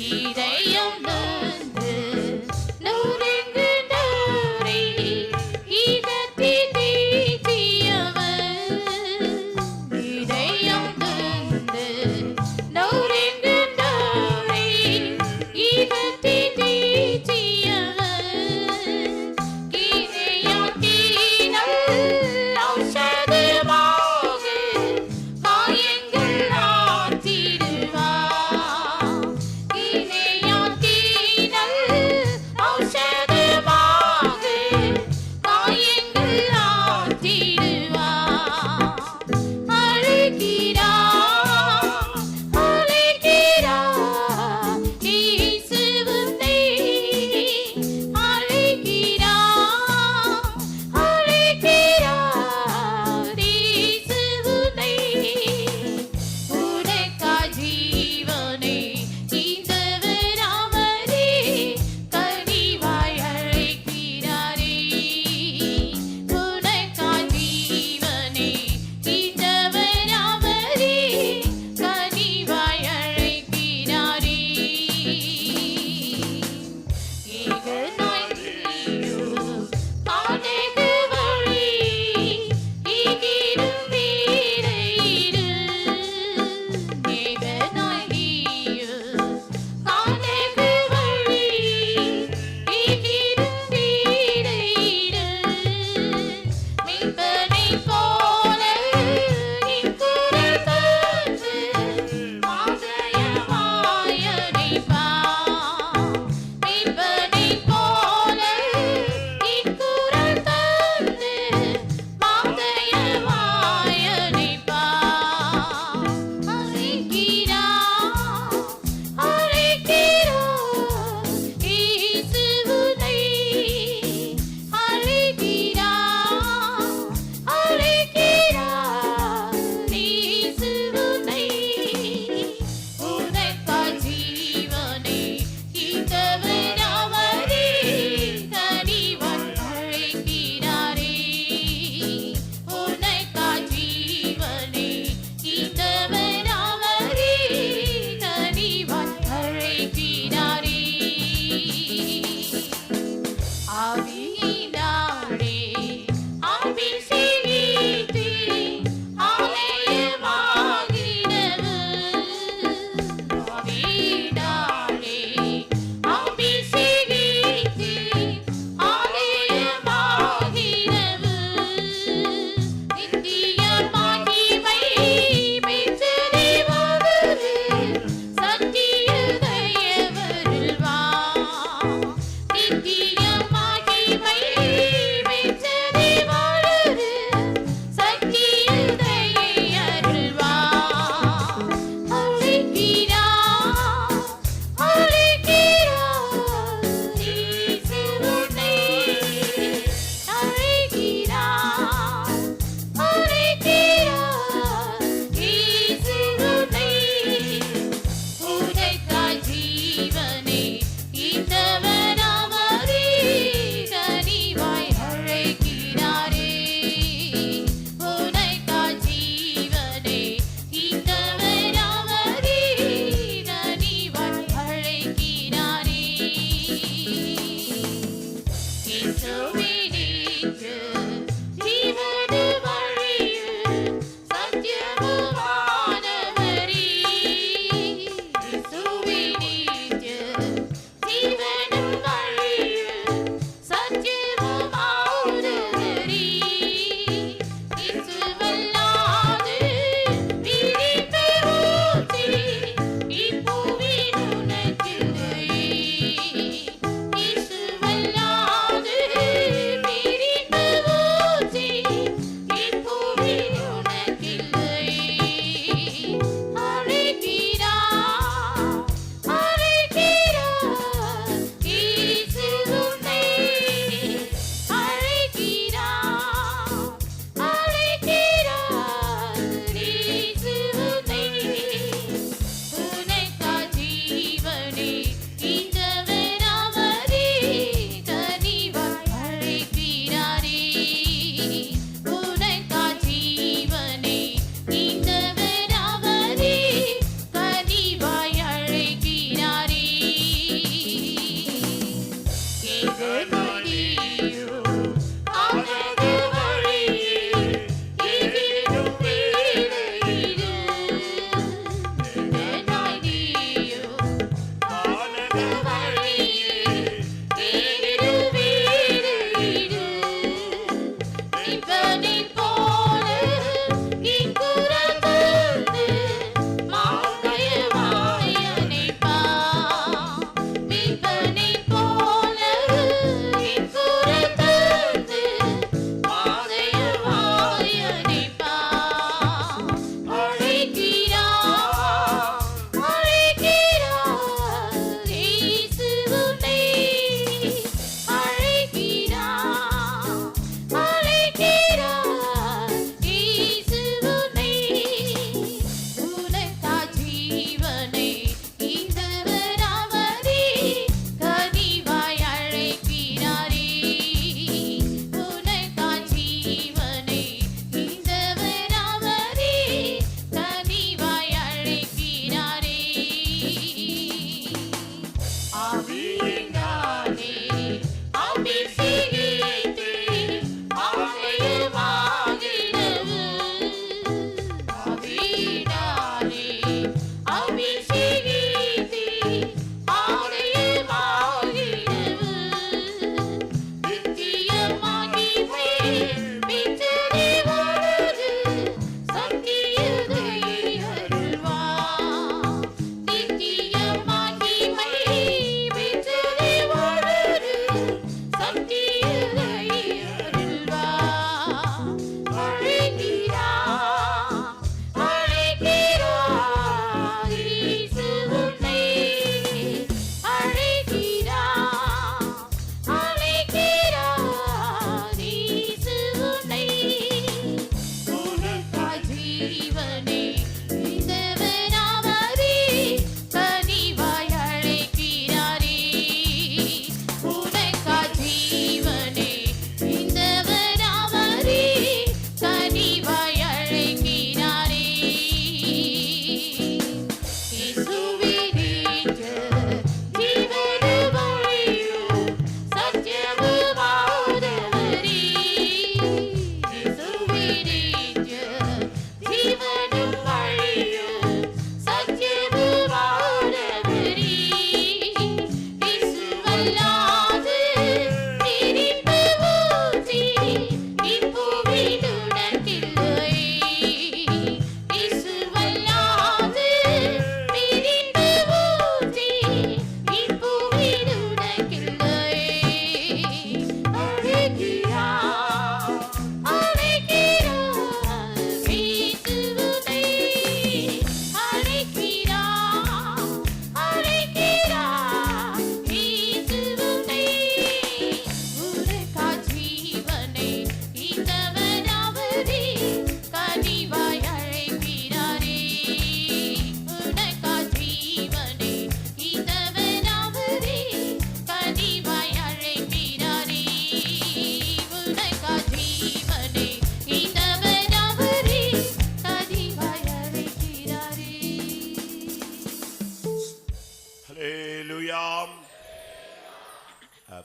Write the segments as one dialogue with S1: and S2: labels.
S1: King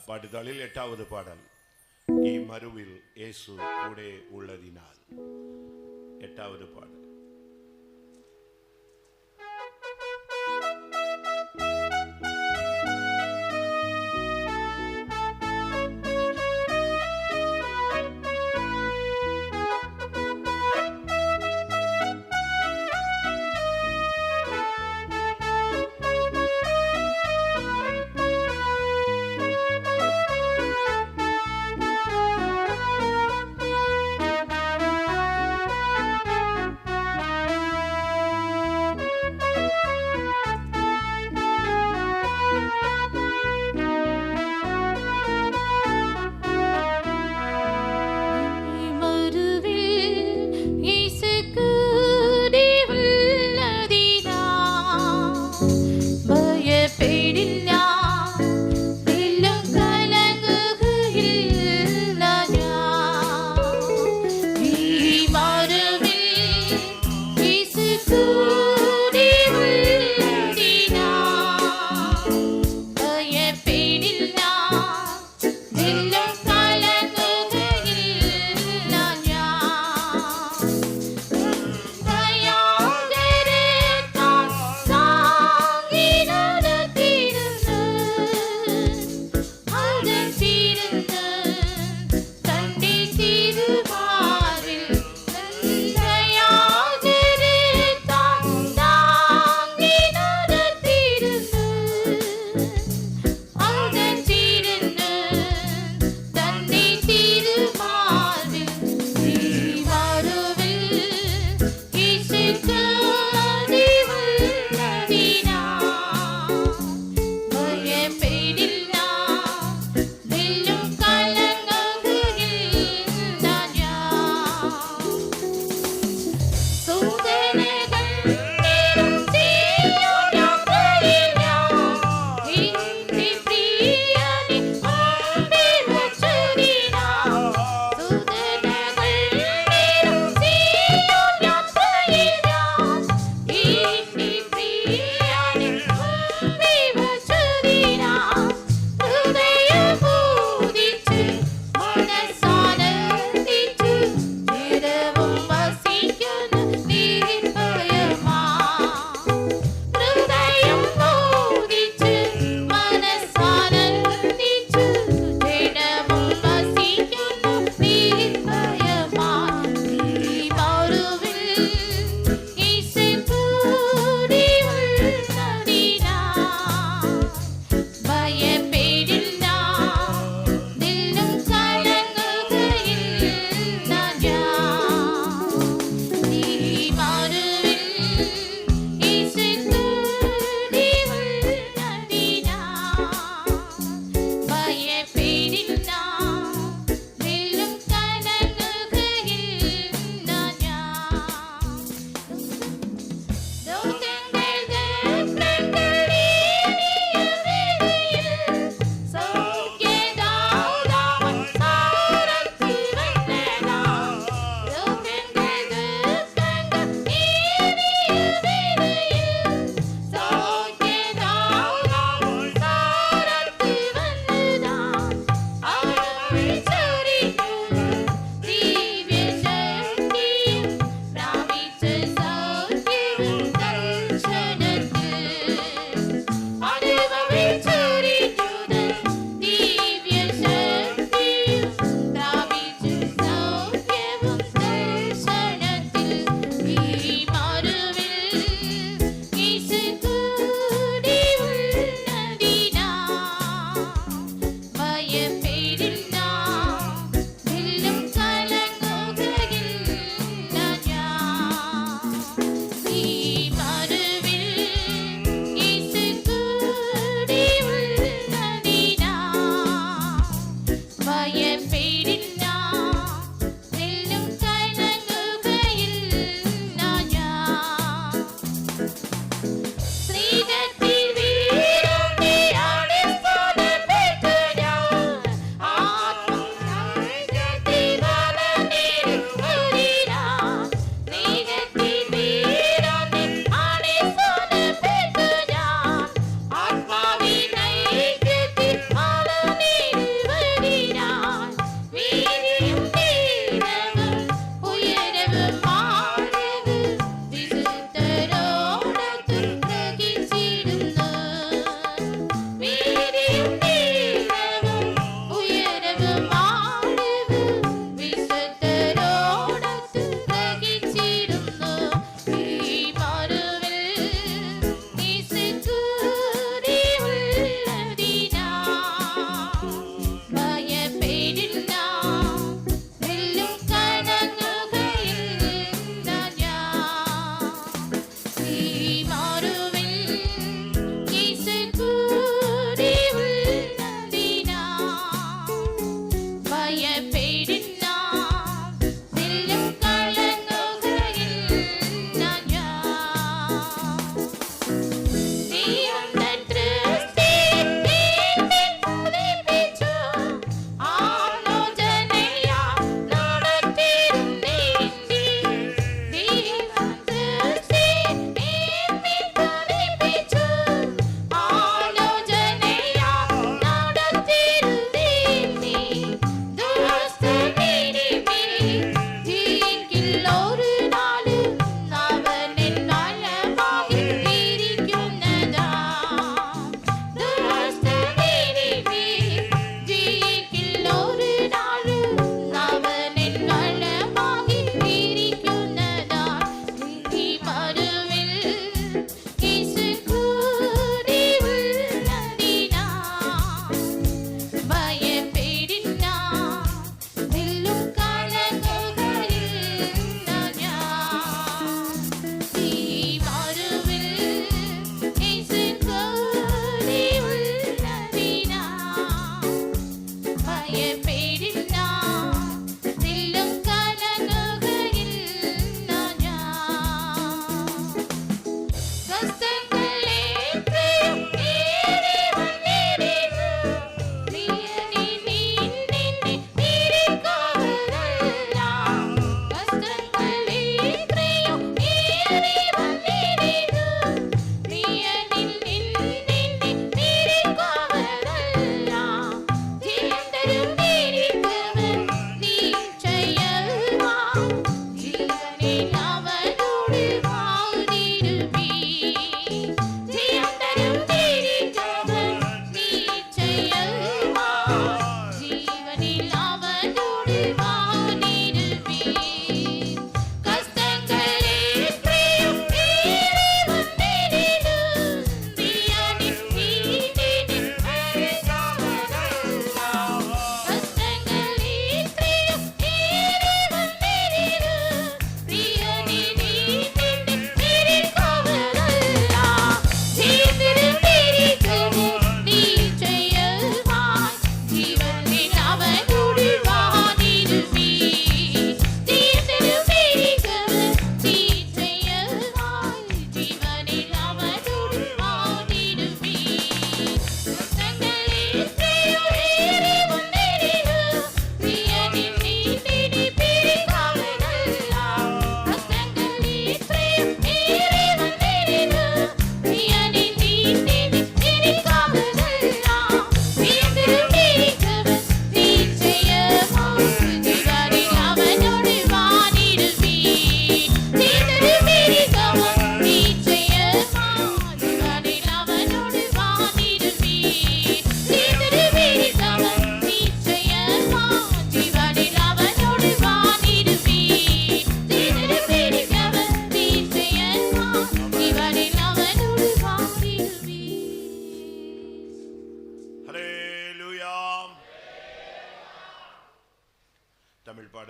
S1: பாட்டுத்தாளில் 8வது பாடல் இம்மருவில் இயேசு கூட உள்ளதினால். 8வது பாடல்.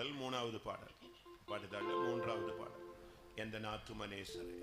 S1: பாடல் 3வது பாடல். பாட்டுத்தாள் 3வது பாடல். எந்த நாத்துமனேசரே.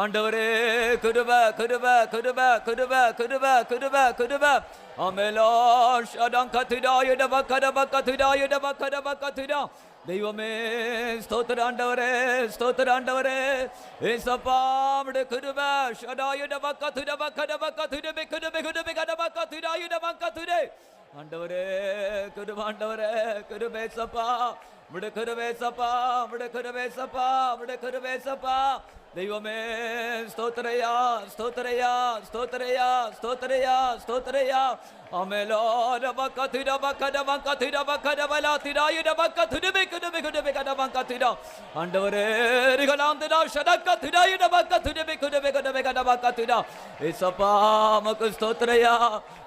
S2: ஆண்டவரே கிருப கிருப கிருப கிருப கிருப கிருப கிருப ஆமெலா ஷடங்கதிடா யடபகடபகதிடா யடபகடபகதிடா தெய்வமே ஸ்தோத்திர ஆண்டவரே ஸ்தோத்திர ஆண்டவரே ஏசப்பா உம்முடைய கிருப ஷடா யடபகதிடபகடபகதிடப கிருப கிருப கடபகதிடா யடபகதிடே ஆண்டவரே கிருப ஆண்டவரே கிருபே சப்பா உம்முடைய கிருபே சப்பா உம்முடைய கிருபே சப்பா உம்முடைய கிருபே சப்பா தெய்வமே ஸ்தோத்திரையா ஸ்தோத்திரையா ஸ்தோத்திரையா ஸ்தோத்திரையா ஸ்தோத்திரையா ஆமெலா ரபகதிடா பகடபகதிடா பகடபலா திடாயிடா பகதிடப கிருப கிருப கடபகதிடா ஆண்டவரே ரிகலாந்திடா ஷடகதிடா யிடா பகதிடப கிருப கிருப கடபகதிடா ஏசப்பா மக்கு ஸ்தோத்திரையா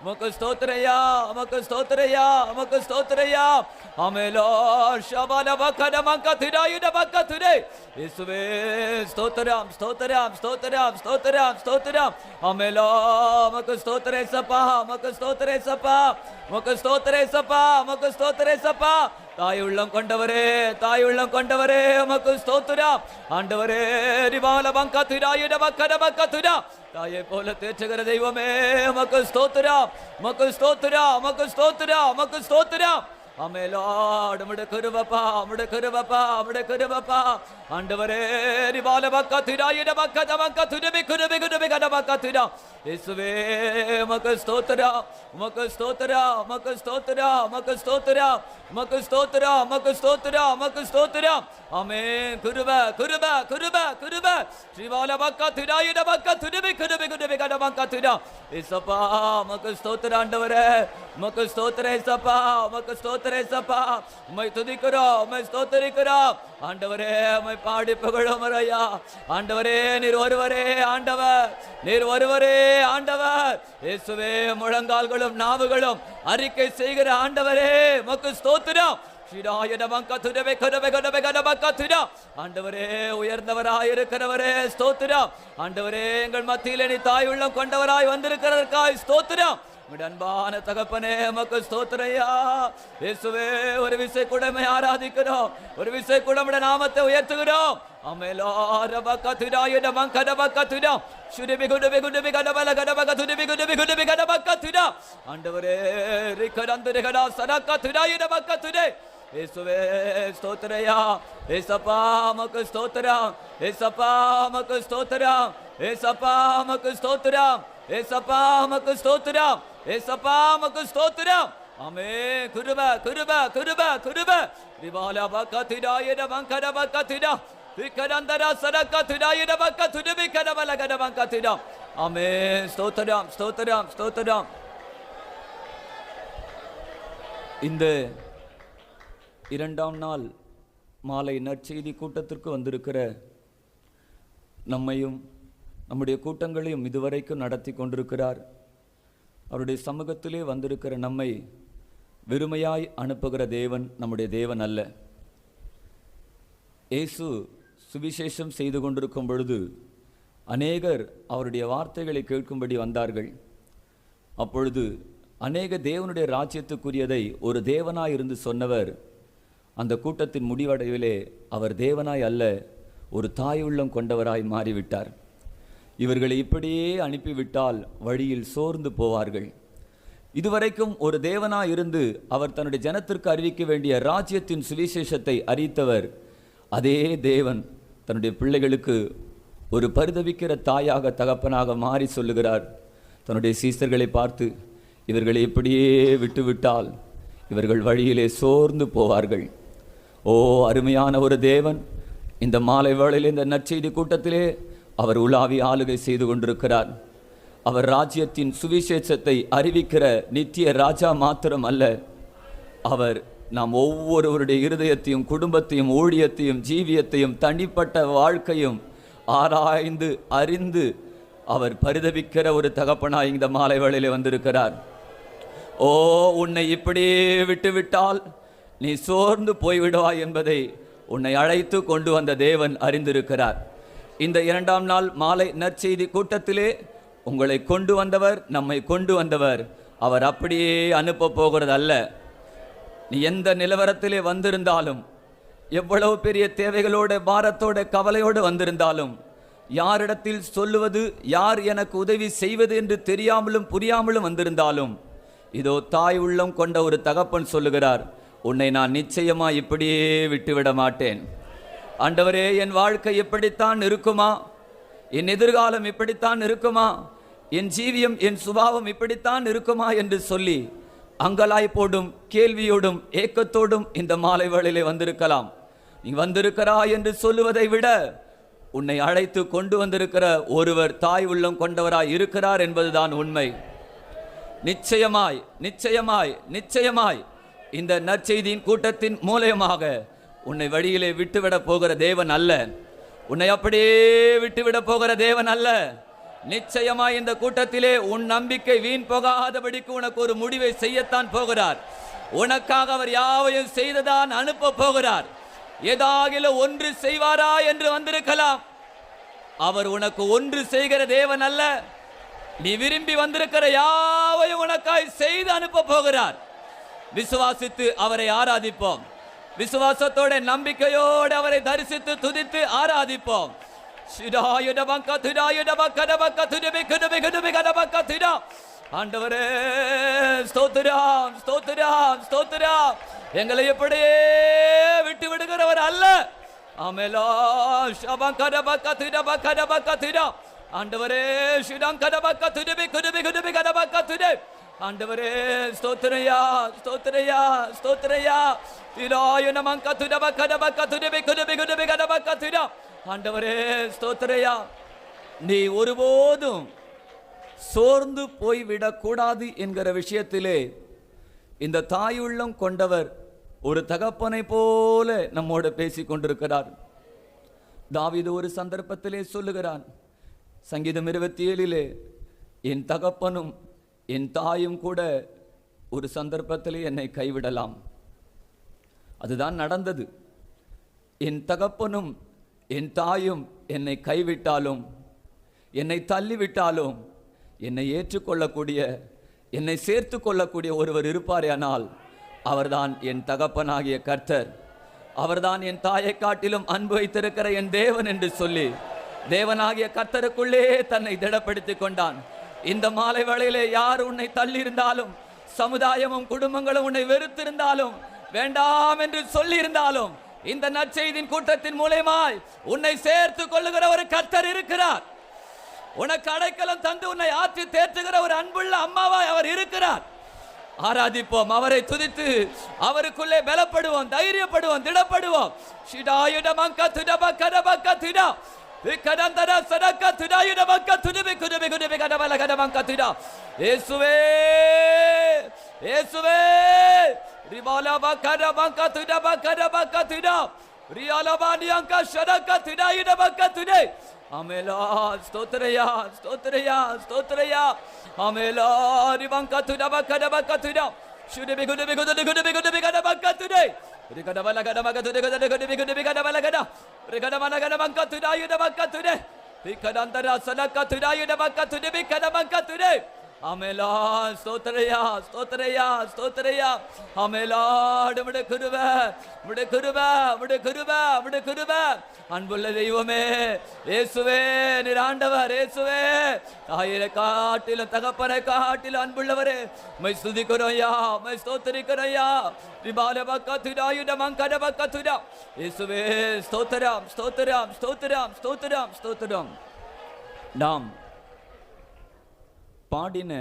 S2: மக்கு ஸ்தோத்திரையா மக்கு ஸ்தோத்திரையா மக்கு ஸ்தோத்திரையா ஆமெலா ஷபல பகடபகதிடா யிடா பகதிடே இயேசுவே ஸ்தோத்திரம் ஸ்தோத்திரம் ஸ்தோத்திரம் ஸ்தோத்திரம் ஸ்தோத்திரம் ஆமெலா மக்கு ஸ்தோத்திரே சப்பா மக்கு ஸ்தோத்திரே சப்பா மக்கு ஸ்தோத்திரே சப்பா மக்கு ஸ்தோத்திரே சப்பா தாய் உள்ளம் கொண்டவரே தாய் உள்ளம் கொண்டவரே மக்கு ஸ்தோத்திரம் ஆண்டவரே ரிபால பங்கதிடா யடபகடபகதிடா தாயை போல தேற்றுகிற தெய்வமே மக்கு ஸ்தோத்திரம் மக்கு ஸ்தோத்திரம் மக்கு ஸ்தோத்திரம் மக்கு ஸ்தோத்திரம் ஆமெலாட் உம்முடைய கிருபைப்பா உம்முடைய கிருபைப்பா உம்முடைய கிருபைப்பா ஆண்டவரே ரிபால பக்கதிடா யடபகடபகதிடா கிருப கிருப கடபகதிடா இயேசுவே மக்கு ஸ்தோத்திரம் மக்கு ஸ்தோத்திரம் மக்கு ஸ்தோத்திரம் மக்கு ஸ்தோத்திரம் மக்கு ஸ்தோத்திரம் மக்கு ஸ்தோத்திரம் மக்கு ஸ்தோத்திரம் ஆமென் கிருப கிருப கிருப கிருப ரிபால பக்கதிடா யடபகதிடா கிருப கிருப கடபகதிடா இயேசப்பா மக்கு ஸ்தோத்திரம் ஆண்டவரே மக்கு ஸ்தோத்திரம் இயேசப்பா மக்கு ஸ்தோத்திரம் இயேசப்பா உம்மை துதிக்கிறோம் உம்மை ஸ்தோத்திரிக்கிறோம் ஆண்டவரே உம்மை பாடி புகழும் ஐயா ஆண்டவரே நீர் ஒருவரே ஆண்டவர் நீர் ஒருவரே ஆண்டவர் இயேசுவே முழங்கால்களும் நாவுகளும் அறிக்கை செய்கிற ஆண்டவரே மக்கு ஸ்தோத்திரம் ஆண்டவரே உயர்ந்தவராய் இருக்கிறவரே ஸ்தோத்திரம் ஆண்டவரே எங்கள் மத்தியிலே நீ தாய் உள்ளம் கொண்டவராய் வந்திருக்கிறதற்காய் ஸ்தோத்திரம் அன்பான தகப்பனே மக்கு ஸ்தோத்திரையா இயேசுவே ஒரு விசை கூட ஆராதிக்கிறோம் ஒரு விசை கூட நாமத்தை உயர்த்துகிறோம் ஆமெலா ரபகதிடா யடபகடபகதிடா ஷுரிபி குடுபி குடுபி கடபல கடபகதுபி குடுபி குடுபி கடபகதிடா ஆண்டவரே ரிகரந்தரகடா சரகதிடா யடபகதுடே இயேசுவே ஸ்தோத்திரையா ஏசப்பா மக்கு ஸ்தோத்திரம் ஏசப்பா மக்கு ஸ்தோத்திரம் ஏசப்பா மக்கு ஸ்தோத்திரம் ஏசப்பா மக்கு ஸ்தோத்திரம் ஏசப்பா மக்கு ஸ்தோத்திரம் ஆமென் கிருப கிருப கிருப கிருப ரிபால பகதிடா யடபகடபகதிடா விகரந்தரா சரகதிடா யடபகதுபி கடபல கடபகதிடா ஆமென் ஸ்தோத்திரம் ஸ்தோத்திரம் ஸ்தோத்திரம் இந்த இரண்டாம் நாள் மாலை நற்செய்தி கூட்டத்திற்கு வந்திருக்கிற நம்மையும் நம்முடைய கூட்டங்களையும் இதுவரைக்கும் நடத்தி கொண்டிருக்கிறார். அவருடைய சமூகத்திலே வந்திருக்கிற நம்மை வெறுமையாய் அனுப்புகிற தேவன் நம்முடைய தேவன் அல்ல. இயேசு சுவிசேஷம் செய்து கொண்டிருக்கும் பொழுது அநேகர் அவருடைய வார்த்தைகளை கேட்கும்படி வந்தார்கள். அப்பொழுது அநேக தேவனுடைய ராஜ்யத்துக்குரியதை ஒரு தேவனாய் இருந்து சொன்னவர் அந்த கூட்டத்தின் முடிவடைவிலே அவர் தேவனாய் அல்ல, ஒரு தாய் உள்ளம் கொண்டவராய் மாறிவிட்டார். இவர்களை இப்படியே அனுப்பிவிட்டால் வழியில் சோர்ந்து போவார்கள். இதுவரைக்கும் ஒரு தேவனாய் இருந்து அவர் தன்னுடைய ஜனத்திற்கு அறிவிக்க வேண்டிய ராஜ்யத்தின் சுவிசேஷத்தை அறிவித்தவர் அதே தேவன் தன்னுடைய பிள்ளைகளுக்கு ஒரு பரிதவிக்கிற தாயாக தகப்பனாக மாறி சொல்லுகிறார். தன்னுடைய சீசர்களை பார்த்து, இவர்களை இப்படியே விட்டுவிட்டால் இவர்கள் வழியிலே சோர்ந்து போவார்கள். ஓ அருமையான ஒரு தேவன், இந்த மாலை வேளையில் இந்த நற்செய்தி கூட்டத்திலே அவர் உலாவி ஆளுகை செய்து கொண்டிருக்கிறார். அவர் ராஜ்யத்தின் சுவிசேஷத்தை அறிவிக்கிற நித்திய ராஜா மாத்திரம் அல்ல, அவர் நாம் ஒவ்வொருவருடைய இருதயத்தையும் குடும்பத்தையும் ஊழியத்தையும் ஜீவியத்தையும் தனிப்பட்ட வாழ்க்கையும் ஆராய்ந்து அறிந்து அவர் பரிதவிக்கிற ஒரு தகப்பனாய் இந்த மாலை வேளையிலே வந்திருக்கிறார். ஓ, உன்னை இப்படியே விட்டுவிட்டால் நீ சோர்ந்து போய்விடுவாய் என்பதை உன்னை அழைத்து கொண்டு வந்த தேவன் அறிந்திருக்கிறார். இந்த 2ஆம் நாள் மாலை நற்செய்தி கூட்டத்திலே உங்களை கொண்டு வந்தவர், நம்மை கொண்டு வந்தவர், அவர் அப்படியே அனுப்ப போகிறது அல்ல. நீ எந்த நிலவரத்திலே வந்திருந்தாலும், எவ்வளவு பெரிய தேவைகளோட, பாரத்தோட, கவலையோடு வந்திருந்தாலும், யாரிடத்தில் சொல்லுவது, யார் எனக்கு உதவி செய்வது என்று தெரியாமலும் புரியாமலும் வந்திருந்தாலும், இதோ தாய் உள்ளம் கொண்ட ஒரு தகப்பன் சொல்லுகிறார், உன்னை நான் நிச்சயமா இப்படியே விட்டுவிட மாட்டேன். ஆண்டவரே, என் வாழ்க்கை இப்படித்தான் இருக்குமா? என் எதிர்காலம் இப்படித்தான் இருக்குமா? என் ஜீவியம், என் சுபாவம் இப்படித்தான் இருக்குமா என்று சொல்லி அங்கலாய்ப்போடும் கேள்வியோடும் ஏக்கத்தோடும் இந்த மாலை வேளையிலே வந்திருக்கலாம். நீ வந்திருக்கிறாய் என்று சொல்லுவதை விட உன்னை அழைத்து கொண்டு வந்திருக்கிற ஒருவர் தாய் உள்ளம் கொண்டவராய் இருக்கிறார் என்பதுதான் உண்மை. நிச்சயமாய் நிச்சயமாய் நிச்சயமாய் இந்த நற்செய்தியின் கூட்டத்தின் மூலமாக உன்னை வழியிலே விட்டுவிட போகிற தேவன் அல்ல. உன்னை அப்படியே விட்டுவிட போகிற தேவன் அல்ல. நிச்சயமாய் இந்த கூட்டத்திலே உன் நம்பிக்கை வீண் போகாதபடிக்கு உனக்கு ஒரு முடிவை செய்யத்தான் போகிறார். உனக்காக அவர் யாவையும் செய்துதான் அனுப்ப போகிறார். ஏதாகிலும் ஒன்று செய்வாரா என்று வந்திருக்கலாம். அவர் உனக்கு ஒன்று செய்கிற தேவன் அல்ல. நீ விரும்பி வந்திருக்கிற யாவையும் உனக்காய் செய்து அனுப்ப போகிறார். விசுவாசித்து அவரை ஆராதிப்போம். விசுவாசத்தோட, நம்பிக்கையோடு அவரை தரிசித்து துதித்து ஆராதிப்போம். ஆண்டவரே, ஸ்தோத்திரம் ஸ்தோத்திரம் ஸ்தோத்திரம். எங்களை எப்படியே விட்டு விடுகிறவர் அல்ல. ஆமெலா ஷபகரபக திரபகரபக திர. ஆண்டவரே, ஷிடங்கரபக திரபி குருபி குருபி கரபக திர. ஆண்டவரே, ஸ்தோத்திரயா ஸ்தோத்திரயா ஸ்தோத்திரயா. திராய நமங்க திரபகரபக திரபி குருபி குருபி கரபக திர. ஆண்டவரே, ஸ்தோத்திரயா. நீ ஒருபோதும் சோர்ந்து போய்விடக்கூடாது என்கிற விஷயத்திலே இந்த தாயுள்ளம் கொண்டவர் ஒரு தகப்பனை போல நம்மோடு பேசிக் கொண்டிருக்கிறார். தாவீது ஒரு சந்தர்ப்பத்திலே சொல்லுகிறான், சங்கீதம் 27 என் தகப்பனும் என் தாயும் கூட ஒரு சந்தர்ப்பத்திலே என்னை கைவிடலாம். அதுதான் நடந்தது. என் தகப்பனும் என் தாயும் என்னை கைவிட்டாலும், என்னை தள்ளிவிட்டாலும், என்னை ஏற்றுக்கொள்ளக்கூடிய, என்னை சேர்த்து கொள்ளக்கூடிய ஒருவர் இருப்பாரேயானால் அவர்தான் என் தகப்பனாகிய கர்த்தர். அவர்தான் என் தாயை காட்டிலும் அன்பு வைத்திருக்கிற என் தேவன் என்று சொல்லி தேவனாகிய கர்த்தருக்குள்ளே தன்னை திடப்படுத்திக் கொண்டான். இந்த மாலை வேளையிலே யார் உன்னை தள்ளி இருந்தாலும், சமுதாயமும் குடும்பங்களும் உன்னை வெறுத்திருந்தாலும், வேண்டாம் என்று சொல்லி இருந்தாலும், இந்த நற்செய்தியின் கூட்டத்தின் மூலமாய் உன்னை சேர்த்து கொள்ளுகிற ஒரு கர்த்தர் இருக்கிறார். உனக்கு அடைக்கலம் தந்து உன்னை ஆற்றி தேற்றுகிற ஒரு அன்புள்ள அம்மாவாய் அவர் இருக்கிறார். ஆராதிப்போம், அவரை துதித்து அவருக்குள்ளே பலப்படுவோம், தைரியப்படுவோம், திடப்படுவோம். ஷிடாயுடமங்க துடபகரபக திடா விக்கடந்தர சரக்க துடாயுடமங்க துடுபி குடுபி குடுபி கடபல கடமங்க திடா. இயேசுவே இயேசுவே ரிபாலப கடமங்க துடபகரபக திடா ரியாலபானியங்க சரக்க துடாயுடமங்க துடே. ஆமெலா ஸ்தோத்திரயா ஸ்தோத்திரயா ஸ்தோத்திரயா. ஆமெலா ரிவங்க துடபகரபக திடா ஷுடுபி குடுபி குடுபி குடுபி குடுபி கடமங்க துடே ரிகடபல கடமங்க துடே குடுபி குடுபி கடபல கட ரிகடமன கடமங்க துடாயுடமங்க துடே விக்கடந்தர சரக்க துடாயுடமங்க துடுபி கடமங்க துடே. ஆமெலா ஸ்தோத்திரயா ஸ்தோத்திரயா ஸ்தோத்திரயா. ஆமெலா முட குருவ முட குருவ முட குருவ முட குருவ. அன்புள்ள தெய்வமே இயேசுவே, நீர் ஆண்டவர். இயேசுவே, தாயை காட்டிலும் தகப்பனை காட்டிலும் அன்புள்ளவரே, மை ஸ்துதிக்கிறோம்யா, மை ஸ்தோத்திரிக்கிறோம்யா. ரிபால பக்கத்துடாயுட மங்கட பக்கத்துடா. இயேசுவே, ஸ்தோத்திரம் ஸ்தோத்திரம் ஸ்தோத்திரம் ஸ்தோத்திரம் ஸ்தோத்திரம். நாம் பாடின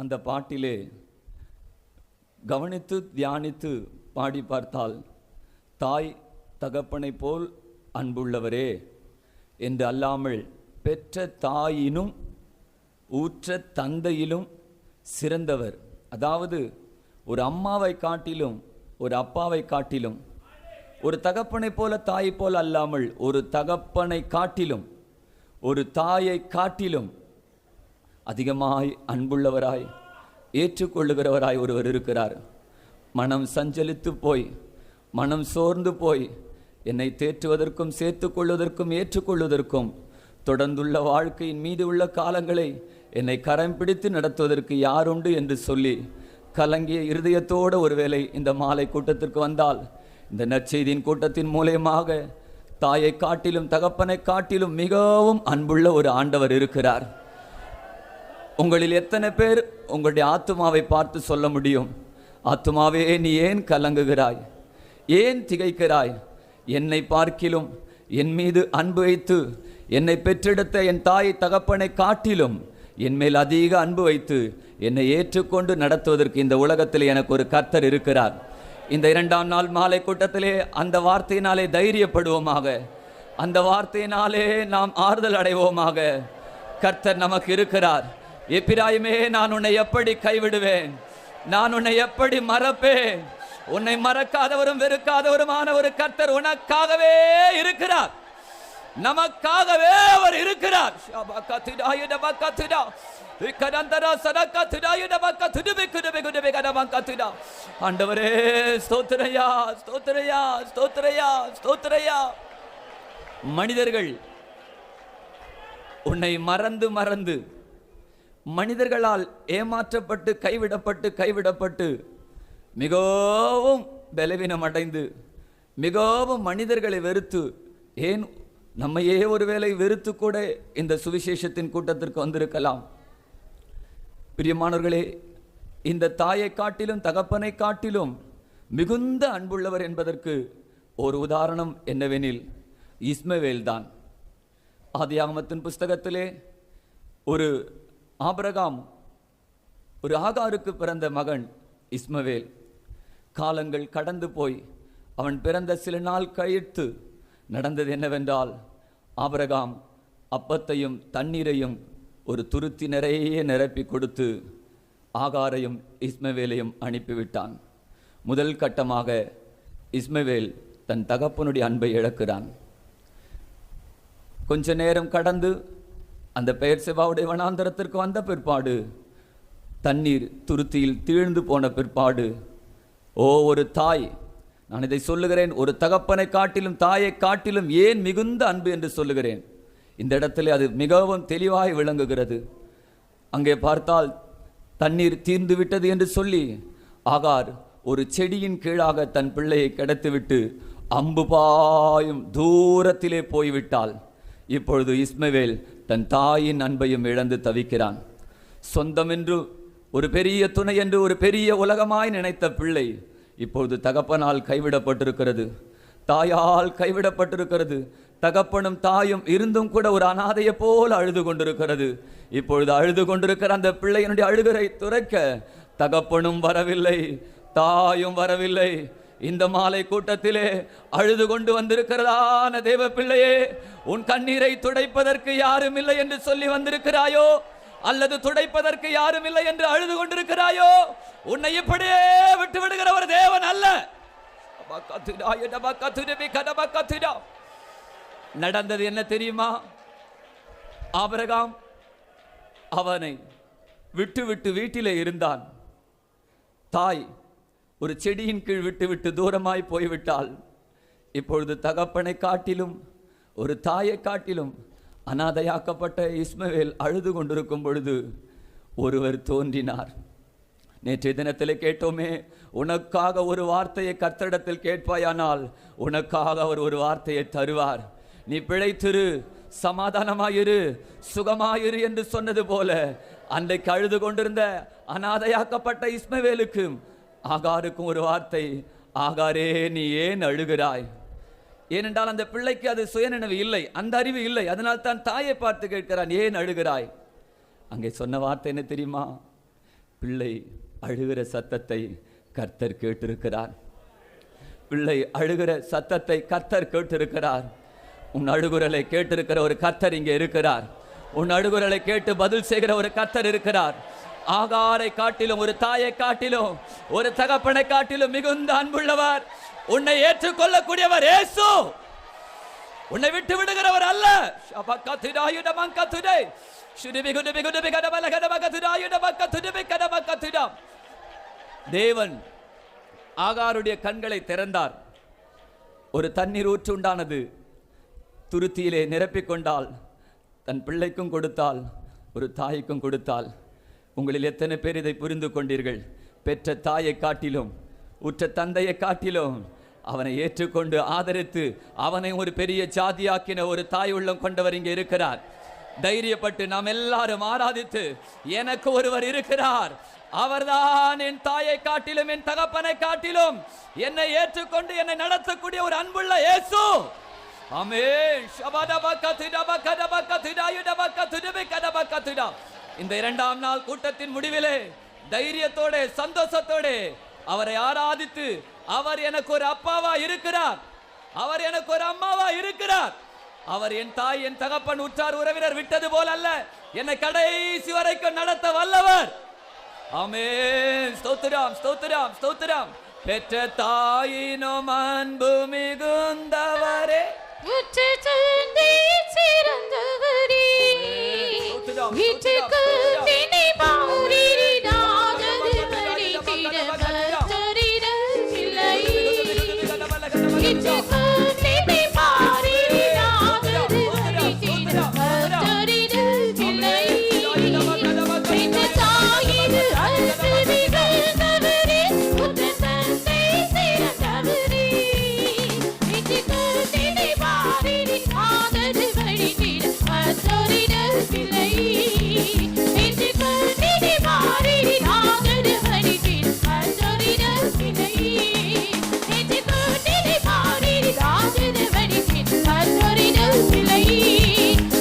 S2: அந்த பாட்டிலே கவனித்து தியானித்து பாடி பார்த்தால், தாய் தகப்பனை போல் அன்புள்ளவரே என்று அல்லாமல் பெற்ற தாயினும் ஊற்ற தந்தையிலும் சிறந்தவர். அதாவது ஒரு அம்மாவை காட்டிலும், ஒரு அப்பாவை காட்டிலும், ஒரு தகப்பனை போல தாயை போல் அல்லாமல் ஒரு தகப்பனை காட்டிலும், ஒரு தாயை காட்டிலும் அதிகமாய் அன்புள்ளவராய், ஏற்றுக்கொள்ளுகிறவராய் ஒருவர் இருக்கிறார். மனம் சஞ்சலித்து போய், மனம் சோர்ந்து போய், என்னை தேற்றுவதற்கும் சேர்த்துக்கொள்வதற்கும் ஏற்றுக்கொள்வதற்கும் தொடர்ந்துள்ள வாழ்க்கையின் மீது உள்ள காலங்களை என்னை கரம் பிடித்து நடத்துவதற்கு யாருண்டு என்று சொல்லி கலங்கிய இருதயத்தோடு ஒருவேளை இந்த மாலை கூட்டத்திற்கு வந்தால், இந்த நற்செய்தியின் கூட்டத்தின் மூலமாக தாயை காட்டிலும் தகப்பனை காட்டிலும் மிகவும் அன்புள்ள ஒரு ஆண்டவர் இருக்கிறார். உங்களில் எத்தனை பேர் உங்களுடைய ஆத்துமாவை பார்த்து சொல்ல முடியும், ஆத்துமாவே நீ ஏன் கலங்குகிறாய், ஏன் திகைக்கிறாய்? என்னை பார்க்கிலும் என் மீது அன்பு வைத்து என்னை பெற்றெடுத்த என் தாய் தகப்பனை காட்டிலும் என் மேல் அதிக அன்பு வைத்து என்னை ஏற்றுக்கொண்டு நடத்துவதற்கு இந்த உலகத்தில் எனக்கு ஒரு கர்த்தர் இருக்கிறார். இந்த 2ஆம் நாள் மாலை கூட்டத்திலே அந்த வார்த்தையினாலே தைரியப்படுவோமாக, அந்த வார்த்தையினாலே நாம் ஆறுதல் அடைவோமாக. கர்த்தர் நமக்கு இருக்கிறார். எப்பிராயுமே, நான் உன்னை எப்படி கைவிடுவேன், நான் உன்னை எப்படி மறப்பேன்? உன்னை மறக்காதவரும் வெறுக்காதவருமான ஒரு கர்த்தர் உனக்காகவே இருக்கிறார், நமக்காகவே அவர் இருக்கிறார். ஆண்டவரே ஸ்தோத்திரையா, ஸ்தோத்திரையா, ஸ்தோத்திரையா, ஸ்தோத்திரையா. மனிதர்கள் உன்னை மறந்து மறந்து, மனிதர்களால் ஏமாற்றப்பட்டு கைவிடப்பட்டு மிகவும் பலவீனம் அடைந்து, மிகவும் மனிதர்களை வெறுத்து, ஏன் நம்மையே ஒருவேளை வெறுத்து கூட இந்த சுவிசேஷத்தின் கூட்டத்திற்கு வந்திருக்கலாம். பிரியமானவர்களே, இந்த தாயை காட்டிலும் தகப்பனை காட்டிலும் மிகுந்த அன்புள்ளவர் என்பதற்கு ஒரு உதாரணம் என்னவெனில் இஸ்மவேல் தான். ஆதியாகமத்தின் புஸ்தகத்திலே ஒரு ஆபிரகாம், ஒரு ஆகாருக்கு பிறந்த மகன் இஸ்மவேல். காலங்கள் கடந்து போய் அவன் பிறந்த சில நாள் கழித்து நடந்தது என்னவென்றால், ஆபிரகாம் அப்பத்தையும் தண்ணீரையும் ஒரு துருத்தி நிறைய நிரப்பி கொடுத்து ஆகாரையும் இஸ்மவேலையும் அனுப்பிவிட்டான். முதல் கட்டமாக இஸ்மவேல் தன் தகப்பனுடைய அன்பை இழக்கிறான். கொஞ்ச நேரம் கடந்து அந்த பெயர்செபாவுடைய வனாந்தரத்திற்கு வந்த பிற்பாடு, தண்ணீர் துருத்தியில் தீழ்ந்து போன பிற்பாடு, ஒரு தாய், நான் இதை சொல்லுகிறேன், ஒரு தகப்பனை காட்டிலும் தாயை காட்டிலும் ஏன் மிகுந்த அன்பு என்று சொல்லுகிறேன். இந்த இடத்துல அது மிகவும் தெளிவாய் விளங்குகிறது. அங்கே பார்த்தால் தண்ணீர் தீர்ந்து விட்டது என்று சொல்லி ஆகார் ஒரு செடியின் கீழாக தன் பிள்ளையை கிடத்திவிட்டு அம்பு பாயும் தூரத்திலே போய்விட்டாள். இப்பொழுது இஸ்மவேல் தன் தாயின் அன்பையும் இழந்து தவிக்கிறான். சொந்தம் என்று, ஒரு பெரிய துணை என்று, ஒரு பெரிய உலகமாய் நினைத்த பிள்ளை இப்பொழுது தகப்பனால் கைவிடப்பட்டிருக்கிறது, தாயால் கைவிடப்பட்டிருக்கிறது. தகப்பனும் தாயும் இருந்தும் கூட ஒரு அனாதையை போல் அழுது கொண்டிருக்கிறது. இப்பொழுது அழுது கொண்டிருக்கிற அந்த பிள்ளையினுடைய அழுகரை துரைக்க தகப்பனும் வரவில்லை, தாயும் வரவில்லை. இந்த மாலை கூட்டத்திலே அழுது கொண்டு வந்திருக்கிறதான தேவ பிள்ளையே, உன் கண்ணீரை துடைப்பதற்கு யாரும் இல்லை என்று சொல்லி வந்திருக்கிறாயோ, அல்லது துடைப்பதற்கு யாரும் இல்லை என்று அழுது கொண்டிருக்கிறாயோ, உன்னை இப்படியே விட்டு விடுகிற ஒரு தேவன் அல்ல. நடந்தது என்ன தெரியுமா? ஆபிரகாம் அவனை விட்டு விட்டு வீட்டிலே இருந்தான். தாய் ஒரு செடியின் கீழ் விட்டு தூரமாய் போய்விட்டாள். இப்பொழுது தகப்பனை காட்டிலும், ஒரு தாயை காட்டிலும் அனாதையாக்கப்பட்ட இஸ்மவேல் அழுது கொண்டிருக்கும் பொழுது ஒருவர் தோன்றினார். நேற்றைய தினத்தில் கேட்டோமே, உனக்காக ஒரு வார்த்தையை கர்த்தரிடத்தில் கேட்பாயானால் உனக்காக அவர் ஒரு வார்த்தையை தருவார். நீ பிழைத்திரு, சமாதானமாயிரு, சுகமாயிரு என்று சொன்னது போல அன்றைக்கு அழுது கொண்டிருந்த அனாதையாக்கப்பட்ட இஸ்மவேலுக்கும் ஆகாருக்கும் ஒரு வார்த்தை, ஆகாரே நீ ஏன் அழுகிறாய்? ஏனென்றால் அந்த பிள்ளைக்கு அது சுயநினைவு இல்லை, அந்த அறிவு இல்லை. அதனால் தான் தாயை பார்த்து கேட்கிறான், ஏன் அழுகிறாய்? அங்கே சொன்ன வார்த்தை என்ன தெரியுமா? பிள்ளை அழுகிற சத்தத்தை கர்த்தர் கேட்டிருக்கிறார். பிள்ளை அழுகிற சத்தத்தை கர்த்தர் கேட்டிருக்கிறார். உன் அழுகுரலை கேட்டிருக்கிற ஒரு கர்த்தர் இங்கே இருக்கிறார். உன் அழுகுரலை கேட்டு பதில் செய்கிற ஒரு கர்த்தர் இருக்கிறார். ஆகாரை காட்டிலும், ஒரு தாயை காட்டிலும், ஒரு தகப்பனை காட்டிலும் மிகுந்த அன்புள்ளவர், உன்னை ஏற்றுக்கொள்ளக்கூடியவர் இயேசு. உன்னை விட்டு விடுகிறவர் அல்ல. தேவன் ஆகாருடைய கண்களை திறந்தார். ஒரு தண்ணீர் ஊற்று உண்டானது. துருத்தியிலே நிரப்பிக்கொண்டால் தன் பிள்ளைக்கும் கொடுத்தால், ஒரு தாய்க்கும் கொடுத்தால். உங்களில் எத்தனை பேர் இதை புரிந்து கொண்டீர்கள்? பெற்ற தாயை காட்டிலும் உற்ற தந்தையை காட்டிலும் அவனை ஏற்றுக்கொண்டு ஆதரித்து அவனை ஒரு பெரிய ஜாதியாக்கின ஒரு தாய் உள்ளம் கொண்டவர் இங்கே இருக்கிறார். தைரியப்பட்டு நாம் எல்லாரும் ஆராதித்து, எனக்கு ஒருவர் இருக்கிறார், அவர்தான் என் தாயை காட்டிலும் என் தகப்பனை காட்டிலும் என்னை ஏற்றுக்கொண்டு என்னை நடத்தக்கூடிய ஒரு அன்புள்ள இயேசு. ஆமென். இந்த இரண்டாம் நாள் கூட்டத்தின் முடிவிலே தைரியத்தோட சந்தோஷத்தோட அவரை ஆராதித்து, அவர் எனக்கு ஒரு அப்பாவா இருக்கிறார், அவர் எனக்கு ஒரு அம்மாவா இருக்கிறார், அவர் என் தாய் என் தகப்பன் உற்றார் உறவினர் விட்டது போல அல்ல, என்னை கடைசி வரைக்கும் நடத்த வல்லவர். ஆமென். ஸ்தோத்திரம் ஸ்தோத்திரம் ஸ்தோத்திரம். பெற்ற தாயினும் அன்பு மிகுந்தவரே,
S3: சிறந்தவரே, வீட்டுக்கு தினை மாறிடாதது வழித்திட மற்றொரிடமில்லை. வீட்டுக்கு தினை மாறிடாதது வழித்திட மற்றொரிடமில்லை. இந்த தாயிது அரசு நிகழ்ந்தவரே, உற்ற தந்தை சிறந்தவரே. வீட்டுக்கு தினை மாறிடாதது வழித்திட மற்றொரிடமில்லை. வீட்டுக்கு தினை மாறிடாதது வழித்திட மற்றொரிடமில்லை. வீட்டுக்கு தினை மாறிடாதது வழித்திட மற்றொரிடமில்லை.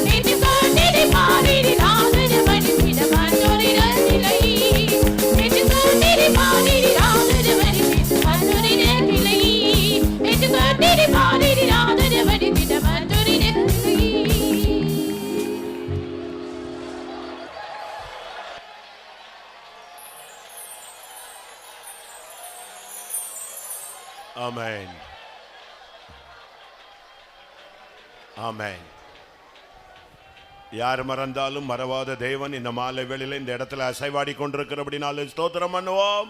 S3: வீட்டுக்கு தினை மாறிடாதது வழித்திட மற்றொரிடமில்லை. வீட்டுக்கு தினை மாறிடாதது வழித்திட மற்றொரிடமில்லை. வீட்டுக்கு தினை மாறிடாதது வழித்திட மற்றொரிடமில்லை.
S1: ஆமென். ஆமென். யார் மறந்தாலும் மறவாத தேவன் இந்த மாலை வேளையில இந்த இடத்துல அசைவாடி கொண்டிருக்கிறபடினால ஸ்தோத்திரம் பண்ணுவோம்.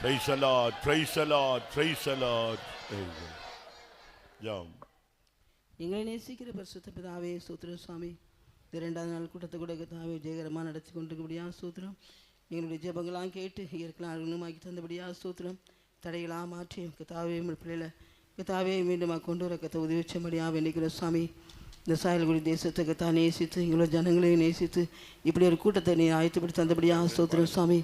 S1: Praise the Lord, praise the Lord, praise the Lord. ஜெபம்.
S4: எங்களை நேசிக்கிற பரிசுத்த பிதாவே ஸ்தோத்திரம் சுவாமி. இந்த இரண்டாவது நாள் கூட்டத்தை கூட கர்த்தாவே ஜெயகரமாக நடத்தி கொண்டிருக்கபடியா ஸ்தோத்திரம். எங்களுடைய ஜெபங்களாம் கேட்டு இருக்கலாம் அருணமாக்கி தந்தபடியா ஸ்தோத்திரம். தடைகளாக மாற்றி கர்த்தாவே பிள்ளைகளை கர்த்தாவே மீண்டும் கொண்டு வர கத்தை உதவி வச்சபடியா வேண்டிக்கிற சுவாமி. இந்த சாயல்குடி தேசத்தை கத்தா நேசித்து எங்களோட ஜனங்களையும் நேசித்து இப்படி ஒரு கூட்டத்தை நீ ஆயத்தப்படி தந்தபடியா ஸ்தோத்திரம் சுவாமி.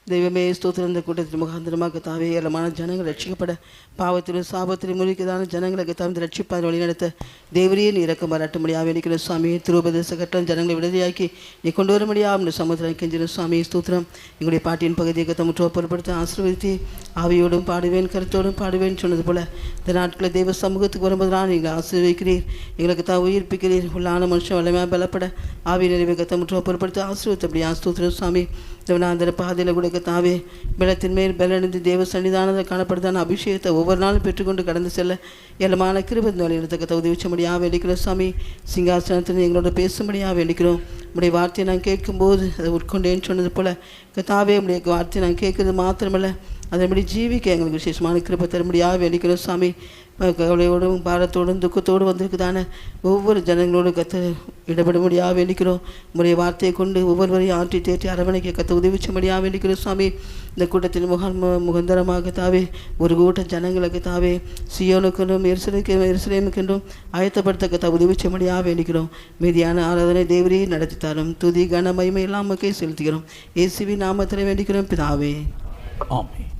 S4: தெய்வமே ஸ்தோத்திரம். இந்த கூட்டத்தில் முகாந்திரமாக கத்தாவே ஏராளமான ஜனங்கள் ரட்சிக்கப்பட, பாவத்திலும் சாபத்திலும் முழுக்கதான ஜனங்களை கத்தாந்து ரட்சிப்பார் வழி நடத்த தேவரையே நீ இறக்க மாறாட்டும்படியாக வேண்டிக்கிற சுவாமி. திருபதேச கட்டம் ஜனங்களை விடுதலையாக்கி நீ கொண்டு வர முடியாமல் சமுத்திரம் கெஞ்சின சுவாமி ஸ்தோத்திரம். எங்களுடைய பாட்டியின் பகுதியை கத்த முற்றுவ பொருட்படுத்த ஆசீர்வதித்து ஆவியோடும் பாடுவேன் கருத்தோடும் பாடுவேன் சொன்னது போல இந்த நாட்களில் தெய்வ சமூகத்துக்கு வரும்போதுதான் நீங்கள் ஆசீர்வதிக்கிறீர், எங்களுக்கு தான் உயிர்ப்பிக்கிறீர். உள்ளான மனுஷன் வல்லமையாக பலப்பட ஆவி நிறைவை கத்த முற்றுவ பொருட்படுத்த ஆசீர்வதித்தபடியா ஸ்தோத்திரம் சுவாமி. தேவனாந்திர பாதையில் கூட தாவே பலத்தின் மேல் பலனிந்து தேவ சன்னிதானத்தில் காணப்படுதான அபிஷேகத்தை ஒவ்வொரு நாளும் பெற்றுக்கொண்டு கடந்து செல்ல ஏலமான கிருபை வழிநடத்தக்க உதவிச்சபடியாக வேண்டிக்கிறோம் சாமி. சிங்காசனத்தில் எங்களோட பேசும்படியாக வேண்டிக்கிறோம். உடைய வார்த்தையை நான் கேட்கும்போது அதை உட்கொண்டேன்னு சொன்னது போல கத்தாவே உடைய வார்த்தையை நான் கேட்கறது மாத்திரமல்ல அதன்படி ஜீவிக்க எங்களுக்கு விசேஷமான கிருபை தரும்படியாக வேண்டிக்கிறோம் சாமி. கவலையோடும் பாரத்தோடும் துக்கத்தோடு வந்திருக்குதான ஒவ்வொரு ஜனங்களோடும் கத்த இடப்படும்படியாக வேண்டிக்கிறோம். உடைய வார்த்தையை கொண்டு ஒவ்வொருவரையும் ஆற்றி தேற்றி அரவணைக்க கத்த உதவிச்சபடியாக வேண்டிக்கிறோம் சாமி. இந்த கூட்டத்தில் முகந்தரமாக தாவே ஒரு கூட்ட ஜனங்களுக்கு தாவே சியோனுக்கென்றும் எருசலேமுக்கென்றும் ஆயத்தப்படுத்த கத்த உதவிச்சபடியாக வேண்டிக்கிறோம். மீதியான ஆராதனை தேவரையை நடத்தி தரும் துதி கன மகிமை எல்லாம் மக்கள் செலுத்துகிறோம். இயேசுவின் நாமத்தில் வேண்டிக்கிறோம் பிதாவே.
S2: ஆமென்.